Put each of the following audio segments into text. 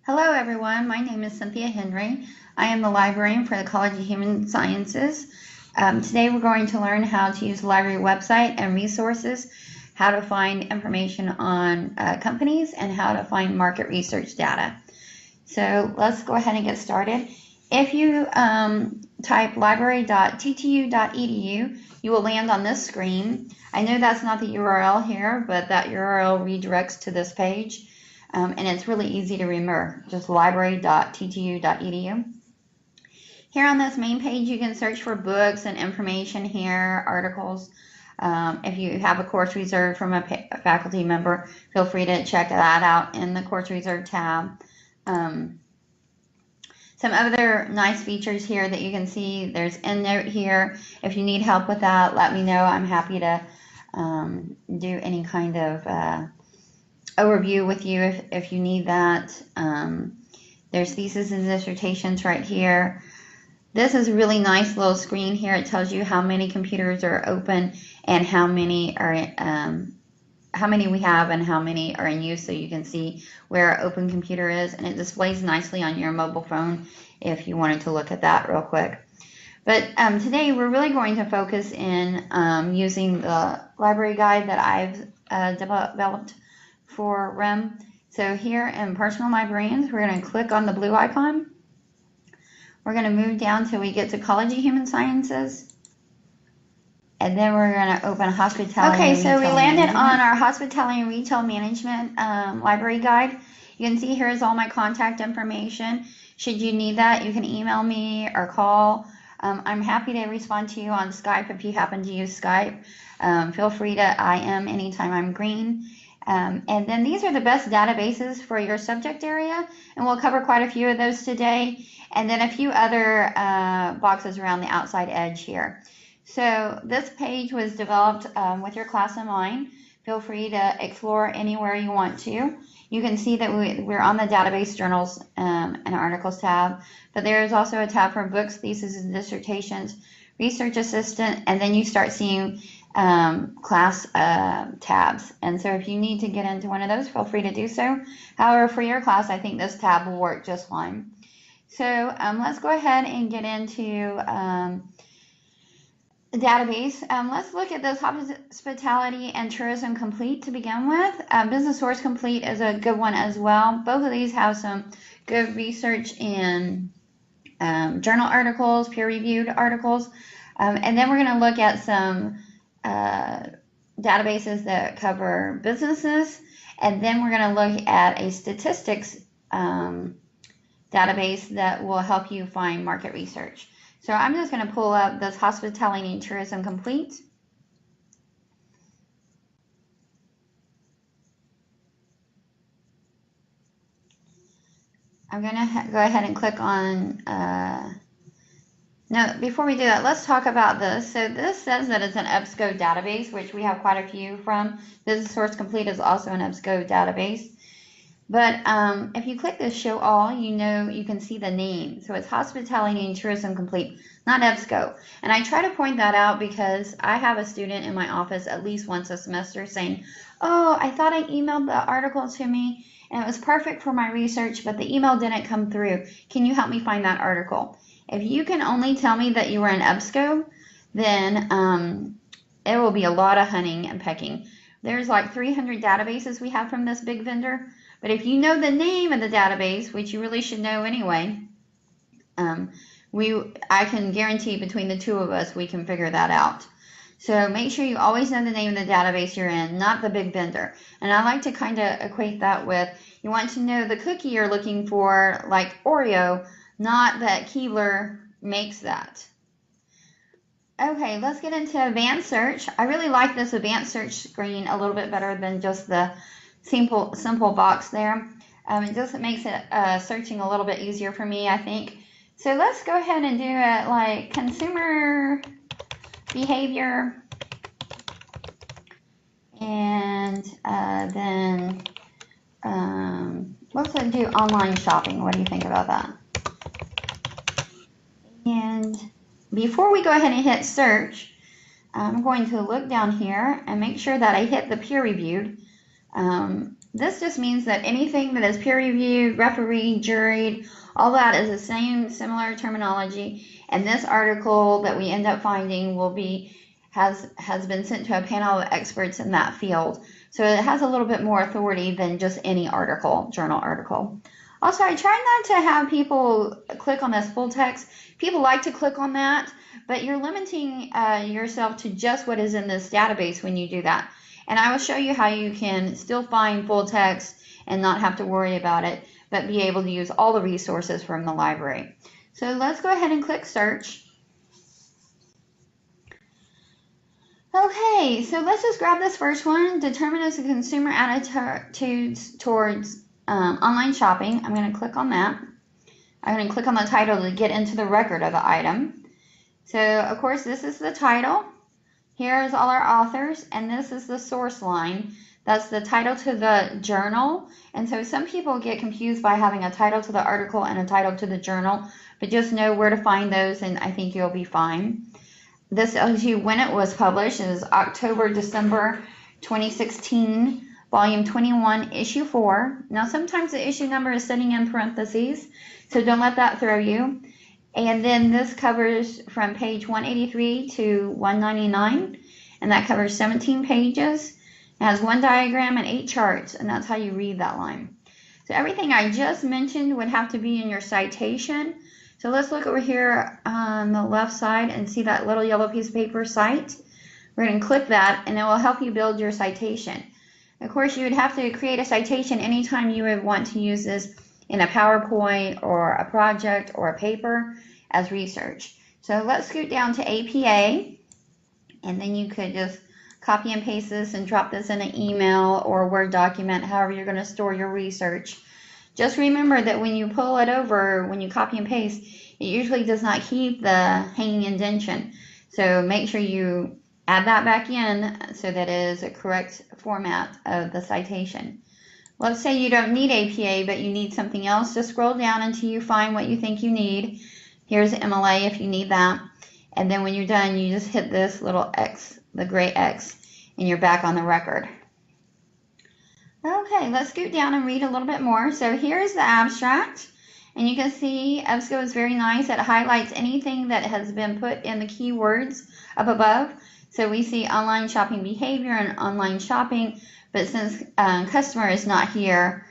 Hello everyone, my name is Cynthia Henry. I am the librarian for the College of Human Sciences. Today we're going to learn how to use the library website and resources, how to find information on companies, and how to find market research data. So let's go ahead and get started. If you type library.ttu.edu, you will land on this screen. I know that's not the URL here, but that URL redirects to this page. And it's really easy to remember, just library.ttu.edu. Here on this main page, you can search for books and information here, articles. If you have a course reserved from a faculty member, feel free to check that out in the course reserve tab. Some other nice features here that you can see, there's EndNote here. If you need help with that, let me know. I'm happy to do any kind of overview with you if you need that. There's thesis and dissertations right here. This is a really nice little screen here. It tells you how many computers are open and how many we have and how many are in use, so you can see where an open computer is, and it displays nicely on your mobile phone if you wanted to look at that real quick. But today we're really going to focus in using the library guide that I've developed for RHIM. So here in Personal Librarians, we're going to click on the blue icon. We're going to move down till we get to College of Human Sciences. And then we're going to open Hospitality and Retail. Okay, so we landed on our Hospitality and Retail Management library guide. You can see here is all my contact information. Should you need that, you can email me or call. I'm happy to respond to you on Skype if you happen to use Skype. Feel free to IM anytime I'm green. And then these are the best databases for your subject area, and we'll cover quite a few of those today, and then a few other boxes around the outside edge here. So this page was developed with your class in mind. Feel free to explore anywhere you want to. You can see that we're on the database journals and articles tab, but there is also a tab for books, theses, and dissertations, research assistant, and then you start seeing class tabs. And so if you need to get into one of those, feel free to do so. However, for your class, I think this tab will work just fine. So let's go ahead and get into the database. Let's look at this Hospitality and Tourism Complete to begin with. Business Source Complete is a good one as well. Both of these have some good research in journal articles, peer-reviewed articles. And then we're going to look at some databases that cover businesses, and then we're going to look at a statistics database that will help you find market research. So I'm just going to pull up this Hospitality and Tourism Complete. I'm going to go ahead and click on now, before we do that, let's talk about this. So this says that it's an EBSCO database, which we have quite a few from. Business Source Complete is also an EBSCO database. But if you click this Show All, you can see the name. So it's Hospitality and Tourism Complete, not EBSCO. And I try to point that out because I have a student in my office at least once a semester saying, oh, I thought I emailed the article to me and it was perfect for my research, but the email didn't come through. Can you help me find that article? If you can only tell me that you were in EBSCO, then it will be a lot of hunting and pecking. There's like 300 databases we have from this big vendor, but if you know the name of the database, which you really should know anyway, I can guarantee between the two of us we can figure that out. So make sure you always know the name of the database you're in, not the big vendor. And I like to kind of equate that with, you want to know the cookie you're looking for, like Oreo, not that Keebler makes that. Okay, let's get into advanced search. I really like this advanced search screen a little bit better than just the simple box there. It just makes it searching a little bit easier for me, I think. So let's go ahead and do it like consumer behavior, and then let's do online shopping. What do you think about that? And before we go ahead and hit search, I'm going to look down here and make sure that I hit the peer-reviewed This just means that anything that is peer-reviewed, refereed, juried, all that is the same similar terminology, and this article that we end up finding will be has been sent to a panel of experts in that field. So it has a little bit more authority than just any article, journal article. Also, I try not to have people click on this full text. People like to click on that, but you're limiting yourself to just what is in this database when you do that. And I will show you how you can still find full text and not have to worry about it, but be able to use all the resources from the library. So let's go ahead and click search. Okay, so let's just grab this first one, determine as a consumer attitudes towards online shopping. I'm going to click on that. I'm going to click on the title to get into the record of the item. So, of course, this is the title. Here's all our authors, and this is the source line. That's the title to the journal. And so some people get confused by having a title to the article and a title to the journal, but just know where to find those, and I think you'll be fine. This tells you when it was published. It is October, December 2016, volume 21, issue 4. Now, sometimes the issue number is sitting in parentheses, so don't let that throw you. And then this covers from page 183 to 199, and that covers 17 pages. It has 1 diagram and 8 charts, and that's how you read that line. So everything I just mentioned would have to be in your citation. So let's look over here on the left side and see that little yellow piece of paper, cite. We're going to click that, and it will help you build your citation. Of course, you would have to create a citation anytime you would want to use this in a PowerPoint or a project or a paper as research. So let's scoot down to APA, and then you could just copy and paste this and drop this in an email or a Word document, however you're going to store your research. Just remember that when you pull it over, when you copy and paste, it usually does not keep the hanging indentation. So make sure you add that back in so that it is a correct format of the citation. Let's say you don't need APA, but you need something else. Just scroll down until you find what you think you need. Here's MLA if you need that. And then when you're done, you just hit this little X, the gray X, and you're back on the record. Okay, let's scoot down and read a little bit more. So here's the abstract, and you can see EBSCO is very nice. It highlights anything that has been put in the keywords up above. So we see online shopping behavior and online shopping, but since customer is not here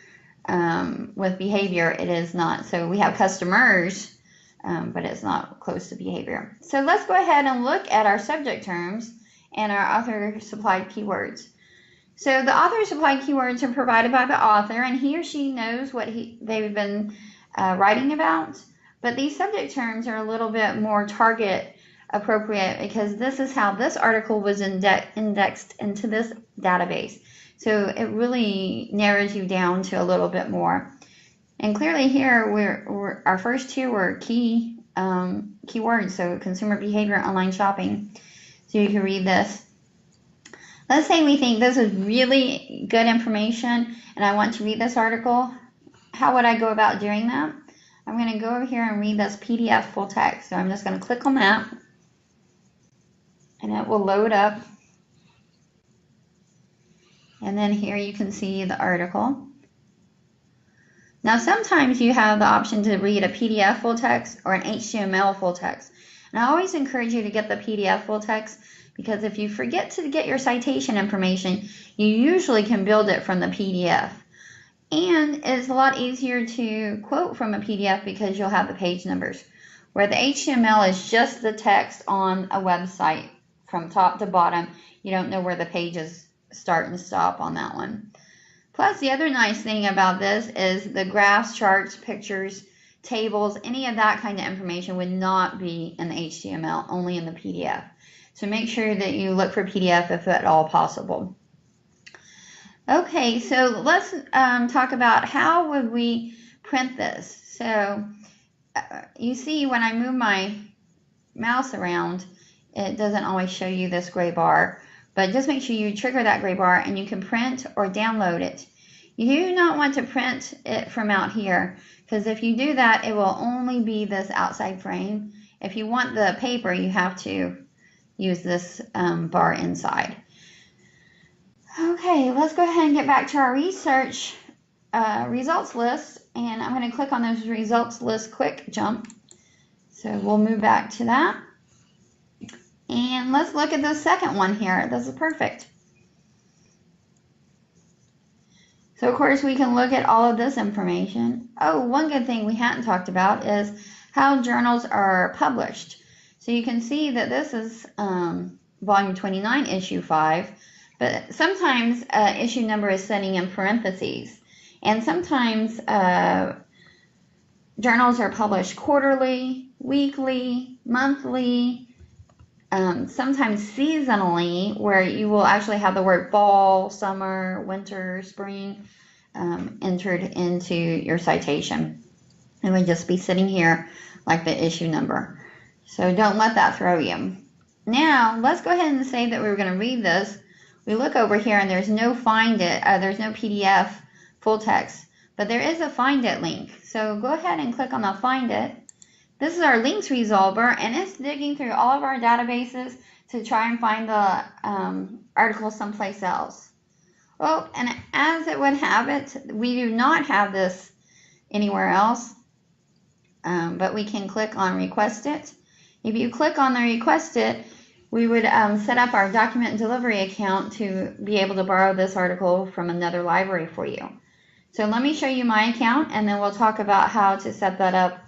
with behavior, it is not. So we have customers, but it's not close to behavior. So let's go ahead and look at our subject terms and our author supplied keywords. So the author supplied keywords are provided by the author, and he or she knows what they've been writing about. But these subject terms are a little bit more target appropriate because this is how this article was indexed into this database. So it really narrows you down to a little bit more. And clearly here, our first two were keywords, so consumer behavior, online shopping. So you can read this. Let's say we think this is really good information and I want to read this article. How would I go about doing that? I'm going to go over here and read this PDF full text. So I'm just going to click on that, and it will load up. And then here you can see the article. Now sometimes you have the option to read a PDF full text or an HTML full text. And I always encourage you to get the PDF full text, because if you forget to get your citation information, you usually can build it from the PDF. And it's a lot easier to quote from a PDF because you'll have the page numbers, where the HTML is just the text on a website from top to bottom. You don't know where the pages start and stop on that one. Plus, the other nice thing about this is the graphs, charts, pictures, tables, any of that kind of information would not be in the HTML, only in the PDF. So make sure that you look for PDF if at all possible. Okay, so let's talk about how would we print this. So you see when I move my mouse around, it doesn't always show you this gray bar, but just make sure you trigger that gray bar and you can print or download it. You do not want to print it from out here, because if you do that, it will only be this outside frame. If you want the paper, you have to use this bar inside. Okay, let's go ahead and get back to our research results list, and I'm going to click on those results list quick jump. So we'll move back to that. And let's look at the second one here. This is perfect. So of course we can look at all of this information. Oh, one good thing we hadn't talked about is how journals are published. So you can see that this is volume 29, issue 5, but sometimes issue number is sitting in parentheses. And sometimes journals are published quarterly, weekly, monthly, sometimes seasonally, where you will actually have the word fall, summer, winter, spring entered into your citation. It would just be sitting here like the issue number. So don't let that throw you. Now let's go ahead and say that we're going to read this. We look over here and there's no find it, there's no PDF full text, but there is a find it link. So go ahead and click on the find it. This is our links resolver, and it's digging through all of our databases to try and find the article someplace else. Well, and as it would have it, we do not have this anywhere else, but we can click on request it. If you click on the request it, we would set up our document and delivery account to be able to borrow this article from another library for you. So let me show you my account, and then we'll talk about how to set that up,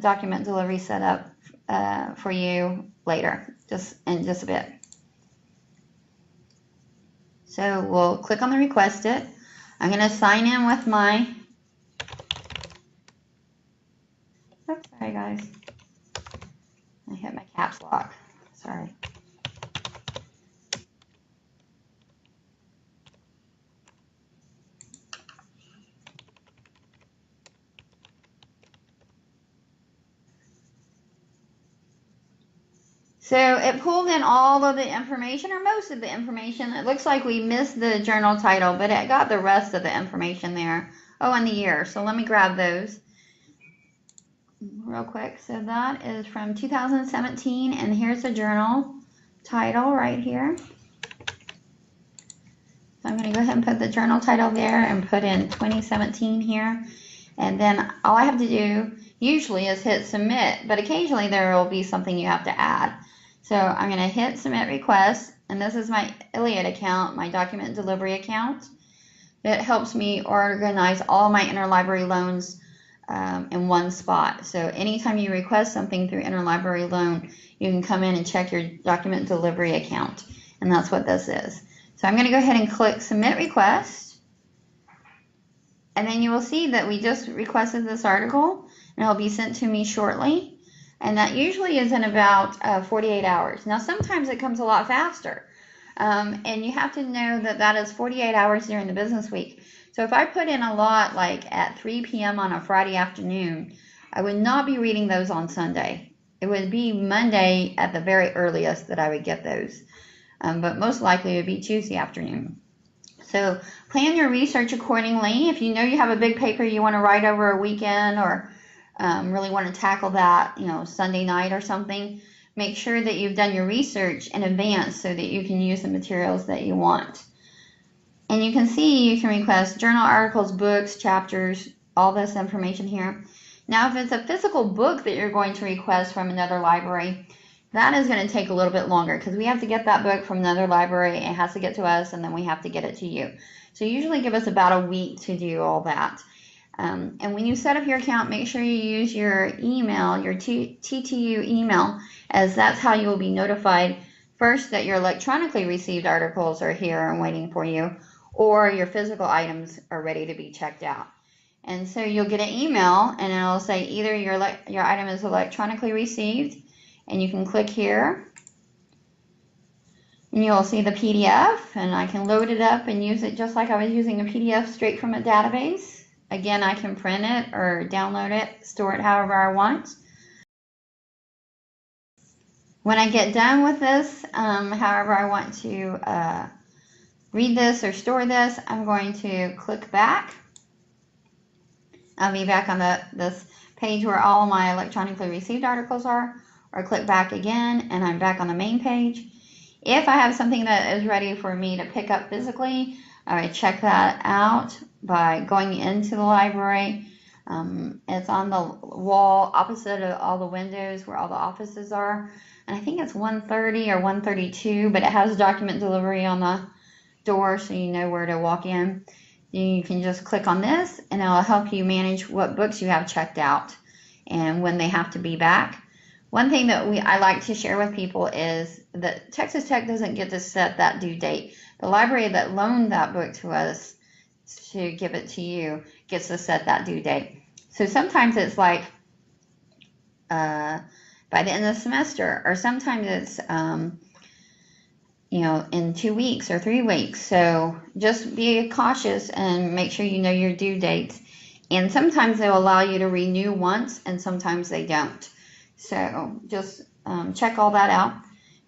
document delivery setup for you later, in just a bit. So we'll click on the request it. I'm going to sign in with my, oops, sorry guys, I hit my caps lock, sorry. So it pulled in all of the information, or most of the information. It looks like we missed the journal title, but it got the rest of the information there. Oh, and the year. So let me grab those real quick. So that is from 2017, and here's the journal title right here. So I'm going to go ahead and put the journal title there and put in 2017 here. And then all I have to do usually is hit submit, but occasionally there will be something you have to add. So I'm going to hit submit request, and this is my Iliad account, my document delivery account. It helps me organize all my interlibrary loans in one spot. So anytime you request something through interlibrary loan, you can come in and check your document delivery account, and that's what this is. So I'm going to go ahead and click submit request, and then you will see that we just requested this article, and it'll be sent to me shortly. And that usually is in about 48 hours. Now, sometimes it comes a lot faster. And you have to know that that is 48 hours during the business week. So if I put in a lot like at 3 p.m. on a Friday afternoon, I would not be reading those on Sunday. It would be Monday at the very earliest that I would get those. But most likely it would be Tuesday afternoon. So plan your research accordingly. If you know you have a big paper you want to write over a weekend, or really want to tackle that, Sunday night or something, make sure that you've done your research in advance so that you can use the materials that you want. And you can see you can request journal articles, books, chapters, all this information here. Now, if it's a physical book that you're going to request from another library, that is going to take a little bit longer because we have to get that book from another library. It has to get to us, and then we have to get it to you. So usually give us about a week to do all that. And when you set up your account, make sure you use your email, your TTU email, as that's how you will be notified first that your electronically received articles are here and waiting for you, or your physical items are ready to be checked out. And so you'll get an email, and it'll say either your item is electronically received, and you can click here, and you'll see the PDF, and I can load it up and use it just like I was using a PDF straight from a database. Again, I can print it or download it, store it however I want. When I get done with this, however I want to read this or store this, I'm going to click back. I'll be back on this page where all my electronically received articles are, or click back again and I'm back on the main page. If I have something that is ready for me to pick up physically, I would check that out by going into the library. It's on the wall opposite of all the windows where all the offices are. And I think it's 130 or 132, but it has document delivery on the door so you know where to walk in. You can just click on this and it'll help you manage what books you have checked out and when they have to be back. One thing that I like to share with people is that Texas Tech doesn't get to set that due date. The library that loaned that book to us to give it to you gets to set that due date. So sometimes it's like by the end of the semester, or sometimes it's in 2 weeks or 3 weeks. So just be cautious and make sure you know your due dates. And sometimes they'll allow you to renew once, and sometimes they don't. So just check all that out.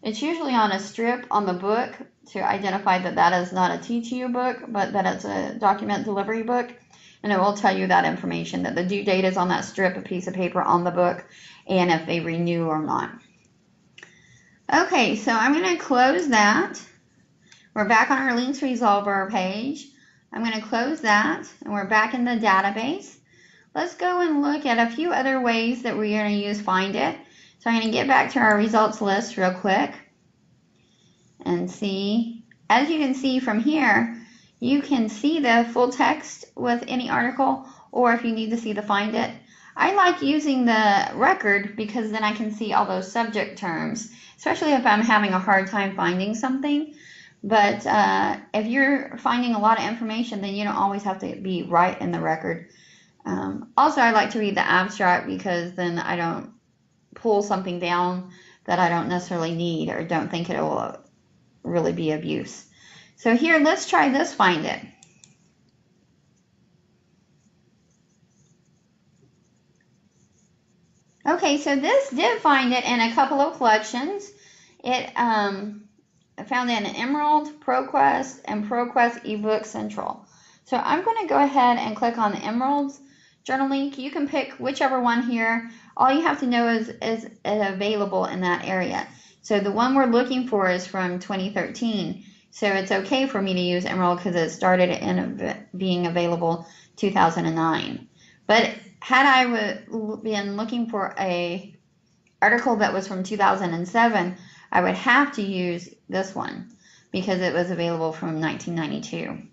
It's usually on a strip on the book to identify that that is not a TTU book, but that it's a document delivery book. And it will tell you that information, that the due date is on that strip, a piece of paper on the book, and if they renew or not. Okay, so I'm going to close that. We're back on our links resolver page. I'm going to close that, and we're back in the database. Let's go and look at a few other ways that we're going to use Find It. So I'm going to get back to our results list real quick and see. As you can see from here, you can see the full text with any article, or if you need to see the Find It. I like using the record because then I can see all those subject terms, especially if I'm having a hard time finding something. But if you're finding a lot of information, then you don't always have to be right in the record. Also, I like to read the abstract because then I don't pull something down that I don't necessarily need or don't think it will really be of use. So here, let's try this Find It. Okay, so this did find it in a couple of collections. It found it in Emerald, ProQuest, and ProQuest eBook Central. So I'm going to go ahead and click on the Emerald's journal link. You can pick whichever one here. All you have to know is it available in that area. So the one we're looking for is from 2013. So it's okay for me to use Emerald because it started in being available 2009. But had I been looking for a article that was from 2007, I would have to use this one because it was available from 1992.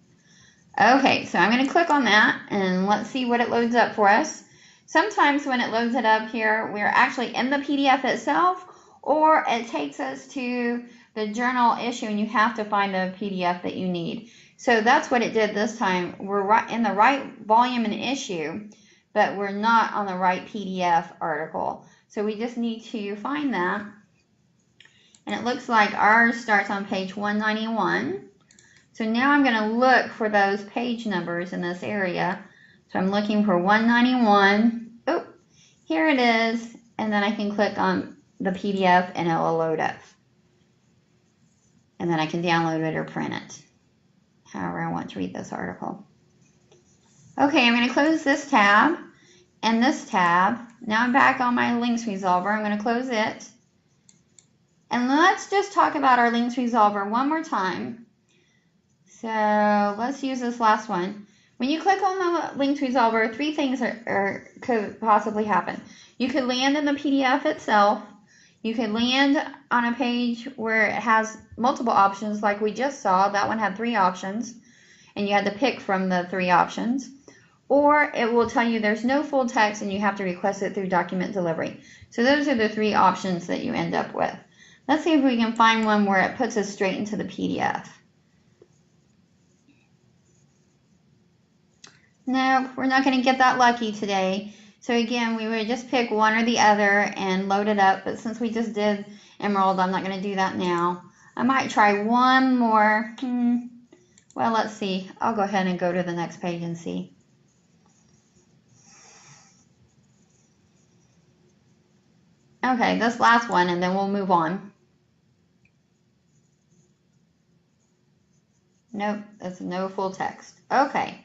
Okay, so I'm going to click on that and let's see what it loads up for us. Sometimes when it loads it up here, we're actually in the PDF itself, or it takes us to the journal issue and you have to find the PDF that you need. So that's what it did this time. We're right in the right volume and issue, but we're not on the right PDF article. So we just need to find that. And it looks like ours starts on page 191. So now I'm going to look for those page numbers in this area. So I'm looking for 191. Oh, here it is. And then I can click on the PDF and it will load up. And then I can download it or print it, however I want to read this article. Okay, I'm going to close this tab and this tab. Now I'm back on my links resolver. I'm going to close it. And let's just talk about our links resolver one more time. So let's use this last one. When you click on the links resolver, three things could possibly happen. You could land in the PDF itself. You could land on a page where it has multiple options like we just saw. That one had 3 options and you had to pick from the 3 options. Or it will tell you there's no full text and you have to request it through document delivery. So those are the 3 options that you end up with. Let's see if we can find one where it puts us straight into the PDF. No, we're not going to get that lucky today. So again, we would just pick one or the other and load it up. But since we just did Emerald, I'm not going to do that now. I might try one more. Well, let's see. I'll go ahead and go to the next page and see. Okay, this last one, and then we'll move on. Nope, that's no full text. Okay,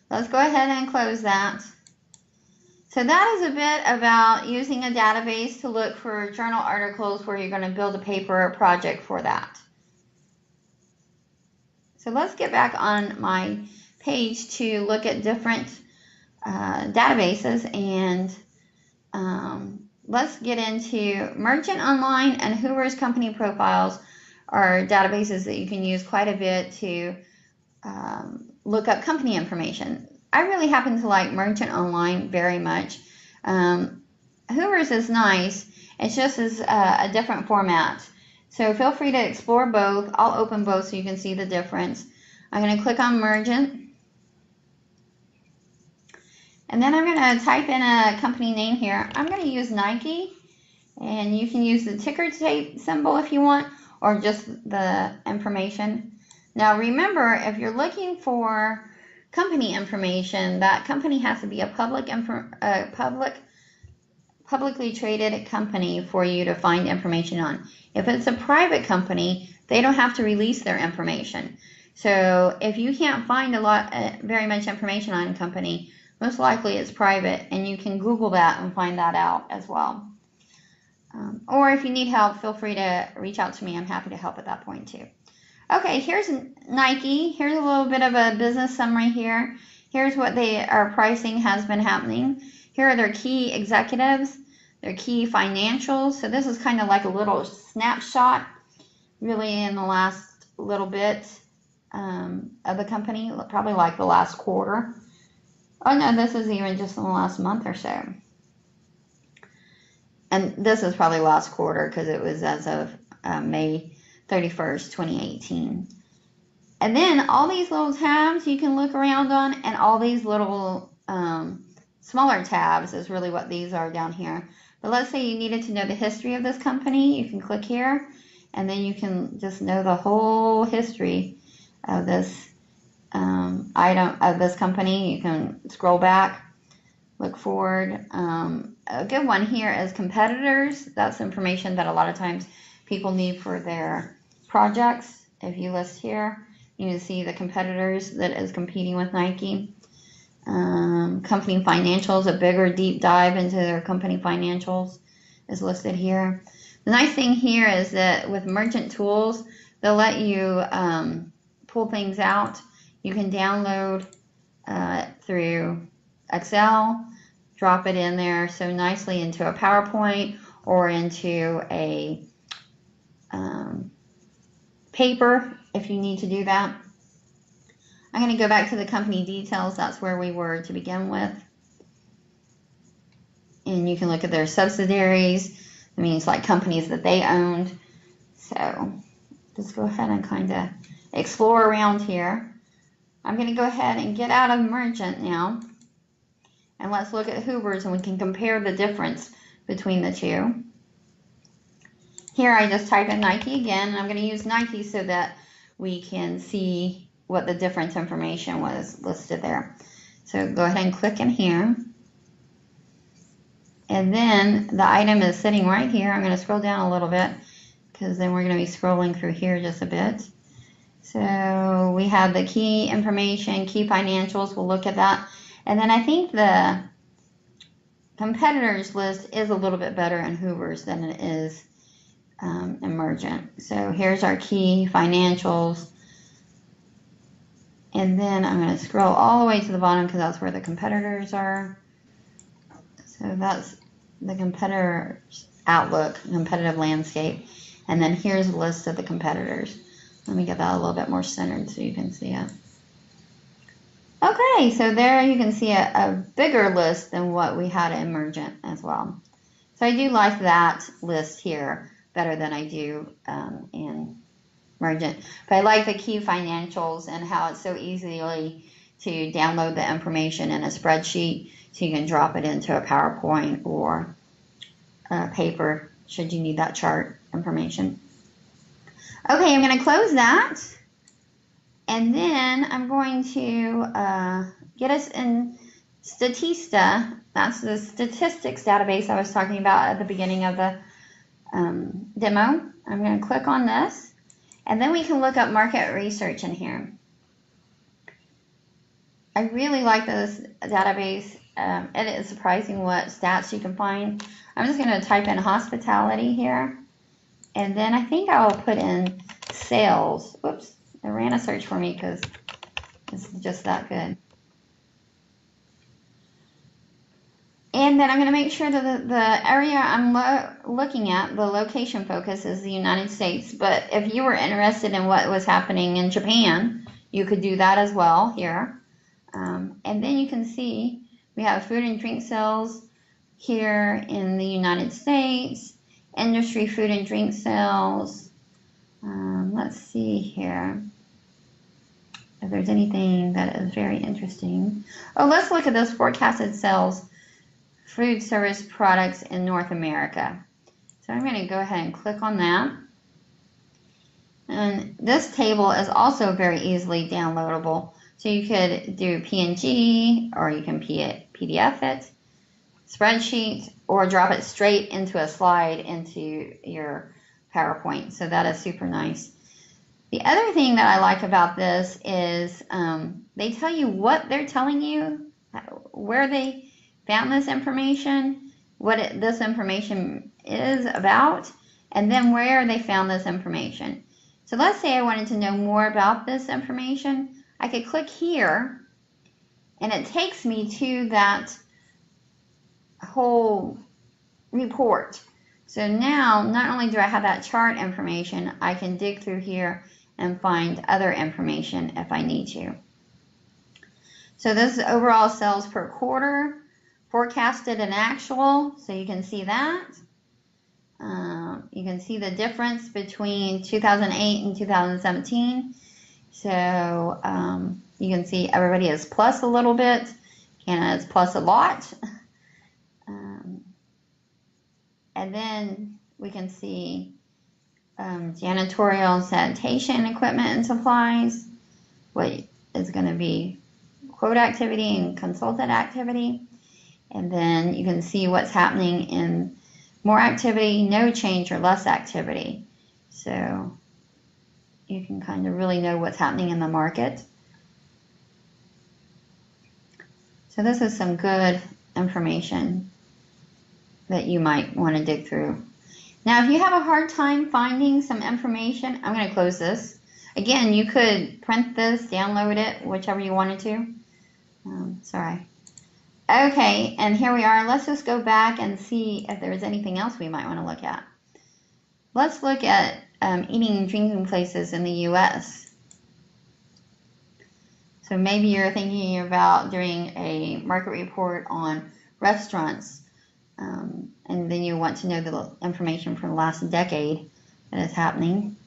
let's go ahead and close that. So that is a bit about using a database to look for journal articles where you're going to build a paper or project for that. So let's get back on my page to look at different databases, and let's get into Merchant Online and Hoover's Company Profiles are databases that you can use quite a bit to look up company information. I really happen to like Merchant Online very much. Hoover's is nice. It's just a different format. So feel free to explore both. I'll open both so you can see the difference. I'm going to click on Merchant. And then I'm going to type in a company name here. I'm going to use Nike. And you can use the ticker tape symbol if you want, or just the information. Now remember, if you're looking for company information, that company has to be a publicly traded company for you to find information on. If it's a private company, they don't have to release their information. So if you can't find very much information on a company, most likely it's private, and you can Google that and find that out as well. Or if you need help, feel free to reach out to me. I'm happy to help at that point too. Okay, here's Nike. Here's a little bit of a business summary here. Here's what our pricing has been happening. Here are their key executives, their key financials. So this is kind of like a little snapshot, really in the last little bit of the company, probably like the last quarter. Oh no, this is even just in the last month or so. And this is probably last quarter because it was as of May 31st, 2018. And then all these little tabs you can look around on, and all these little smaller tabs is really what these are down here. But let's say you needed to know the history of this company. You can click here, and then you can just know the whole history of this item, of this company. You can scroll back, look forward. A good one here is competitors. That's information that a lot of times people need for their projects. If you list here, you can see the competitors that is competing with Nike. Company financials, a bigger deep dive into their company financials is listed here. The nice thing here is that with Merchant Tools, they'll let you pull things out. You can download through Excel, drop it in there so nicely into a PowerPoint or into a paper if you need to do that. I'm going to go back to the company details. That's where we were to begin with. And you can look at their subsidiaries. It means like companies that they owned. So just go ahead and kind of explore around here. I'm going to go ahead and get out of Merchant now. And let's look at Hoover's, and we can compare the difference between the two. Here I just type in Nike again, and I'm going to use Nike so that we can see what the difference information was listed there. So go ahead and click in here. And then the item is sitting right here. I'm going to scroll down a little bit because then we're going to be scrolling through here just a bit. So we have the key information, key financials. We'll look at that. And then I think the competitors list is a little bit better in Hoover's than it is in Merchant. So here's our key financials. And then I'm going to scroll all the way to the bottom because that's where the competitors are. So that's the competitors' outlook, competitive landscape. And then here's a list of the competitors. Let me get that a little bit more centered so you can see it. Okay, so there you can see a bigger list than what we had in Merchant as well. So I do like that list here better than I do in Merchant. But I like the key financials and how it's so easily to download the information in a spreadsheet so you can drop it into a PowerPoint or a paper should you need that chart information. Okay, I'm going to close that. And then I'm going to get us in Statista. That's the statistics database I was talking about at the beginning of the demo. I'm going to click on this. And then we can look up market research in here. I really like this database. It is surprising what stats you can find. I'm just going to type in hospitality here. And then I think I'll put in sales. Whoops. It ran a search for me because it's just that good. And then I'm going to make sure that the area I'm looking at, the location focus, is the United States. But if you were interested in what was happening in Japan, you could do that as well here. And then you can see we have food and drink sales here in the United States, industry food and drink sales. Let's see here if there's anything that is very interesting. Oh, let's look at this forecasted sales food service products in North America. So I'm going to go ahead and click on that. And this table is also very easily downloadable. So you could do PNG, or you can PDF it, spreadsheet, or drop it straight into a slide into your PowerPoint. So that is super nice. The other thing that I like about this is they tell you what they're telling you, where they found this information, what this information is about, and then where they found this information. So let's say I wanted to know more about this information. I could click here, and it takes me to that whole report. So now, not only do I have that chart information, I can dig through here and find other information if I need to. So this is overall sales per quarter, forecasted and actual, so you can see that. You can see the difference between 2008 and 2017. So you can see everybody is plus a little bit, Canada is plus a lot. And then we can see janitorial and sanitation equipment and supplies, what is going to be quote activity and consultant activity. And then you can see what's happening in more activity, no change, or less activity. So you can kind of really know what's happening in the market. So this is some good information that you might want to dig through. Now, if you have a hard time finding some information, I'm going to close this. Again, you could print this, download it, whichever you wanted to. Sorry. Okay, and here we are. Let's just go back and see if there's anything else we might want to look at. Let's look at eating and drinking places in the U.S. So maybe you're thinking about doing a market report on restaurants, and then you want to know the information from the last decade that is happening.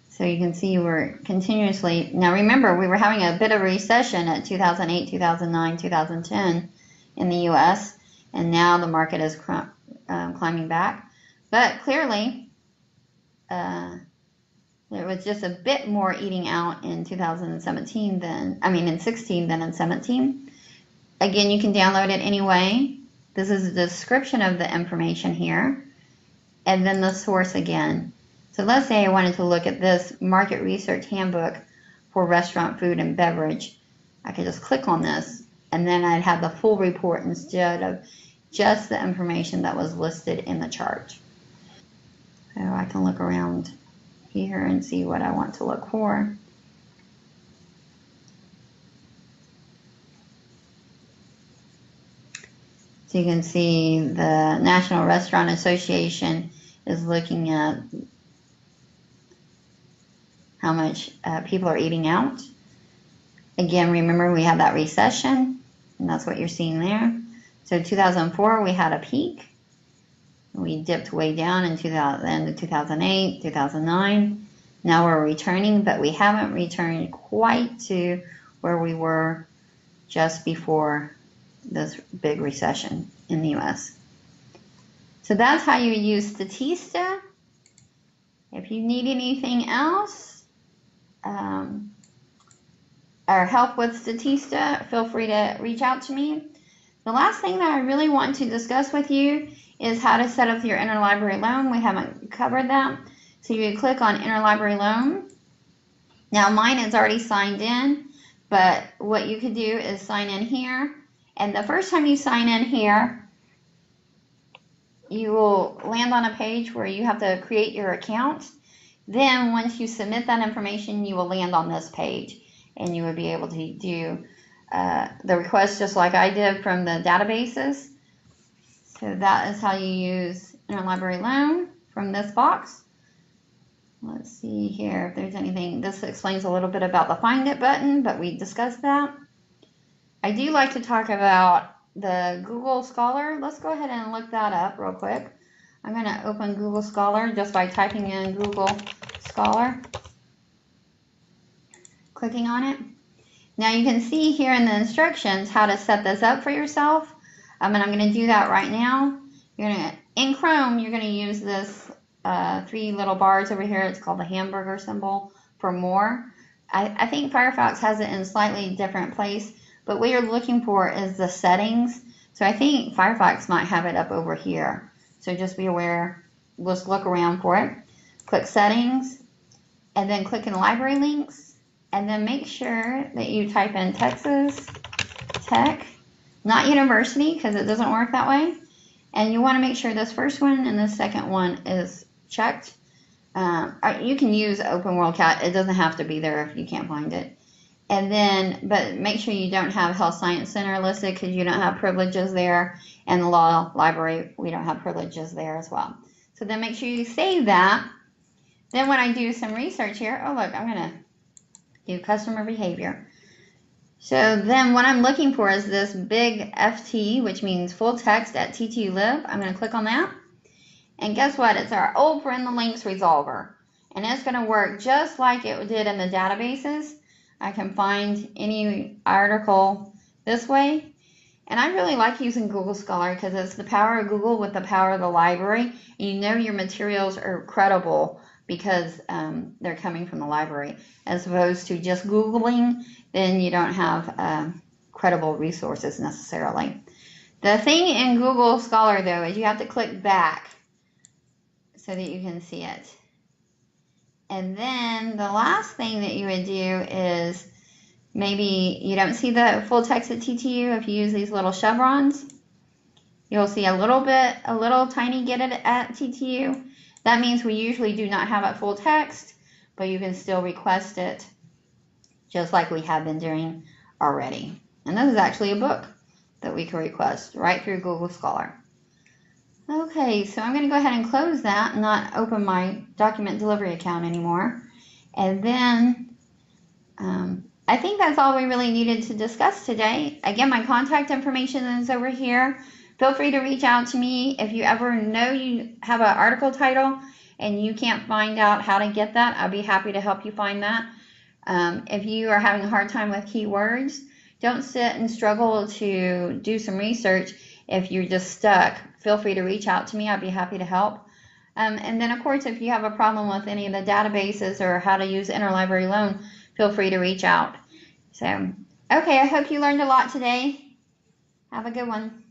So you can see we're continuously, now remember, we were having a bit of a recession at 2008, 2009, 2010 in the U.S., and now the market is climbing back. But clearly, there was just a bit more eating out in 2017 in 16 than in 17. Again, you can download it anyway. This is a description of the information here, and then the source again. So let's say I wanted to look at this market research handbook for restaurant food and beverage. I could just click on this, and then I'd have the full report instead of just the information that was listed in the chart. So I can look around here and see what I want to look for. So you can see the National Restaurant Association is looking at how much people are eating out. Again, remember we had that recession, and that's what you're seeing there. So 2004, we had a peak. We dipped way down in the end of 2008, 2009. Now we're returning, but we haven't returned quite to where we were just before this big recession in the U.S. So that's how you use Statista. If you need anything else or help with Statista, feel free to reach out to me. The last thing that I really want to discuss with you is how to set up your interlibrary loan. We haven't covered that. So you click on interlibrary loan. Now mine is already signed in, but what you could do is sign in here. And the first time you sign in here, you will land on a page where you have to create your account. Then once you submit that information, you will land on this page, and you would be able to do the request just like I did from the databases. So that is how you use interlibrary loan from this box. Let's see here if there's anything. This explains a little bit about the Find It button, but we discussed that. I do like to talk about the Google Scholar. Let's go ahead and look that up real quick. I'm going to open Google Scholar just by typing in Google Scholar, clicking on it. Now you can see here in the instructions how to set this up for yourself. And I'm going to do that right now. In Chrome, you're going to use this 3 little bars over here. It's called the hamburger symbol for more. I think Firefox has it in a slightly different place, but what you're looking for is the settings. So I think Firefox might have it up over here. So just be aware. Let's look around for it. Click settings, and then click in library links, and then make sure that you type in Texas Tech, not university, because it doesn't work that way. And you want to make sure this first one and the second one is checked. You can use Open WorldCat. It doesn't have to be there if you can't find it. And then, but make sure you don't have Health Science Center listed because you don't have privileges there. And the Law Library, we don't have privileges there as well. So then make sure you save that. Then when I do some research here, oh look, I'm going to do customer behavior. So then what I'm looking for is this big FT, which means full text at TTU Live. I'm going to click on that. And guess what? It's our old friend, the links resolver. And it's going to work just like it did in the databases. I can find any article this way. And I really like using Google Scholar because it's the power of Google with the power of the library. And you know your materials are credible because they're coming from the library. As opposed to just Googling, then you don't have credible resources necessarily. The thing in Google Scholar, though, is you have to click back so that you can see it. And then the last thing that you would do is maybe you don't see the full text at TTU. If you use these little chevrons, you'll see a little tiny get it at TTU. That means we usually do not have it full text, but you can still request it just like we have been doing already. And this is actually a book that we can request right through Google Scholar. Okay, so I'm going to go ahead and close that and not open my document delivery account anymore. And then I think that's all we really needed to discuss today. Again, my contact information is over here. Feel free to reach out to me if you ever know you have an article title and you can't find out how to get that. I'll be happy to help you find that. If you are having a hard time with keywords, don't sit and struggle to do some research. If you're just stuck, feel free to reach out to me. I'd be happy to help. And then, of course, if you have a problem with any of the databases or how to use interlibrary loan, feel free to reach out. So, okay, I hope you learned a lot today. Have a good one.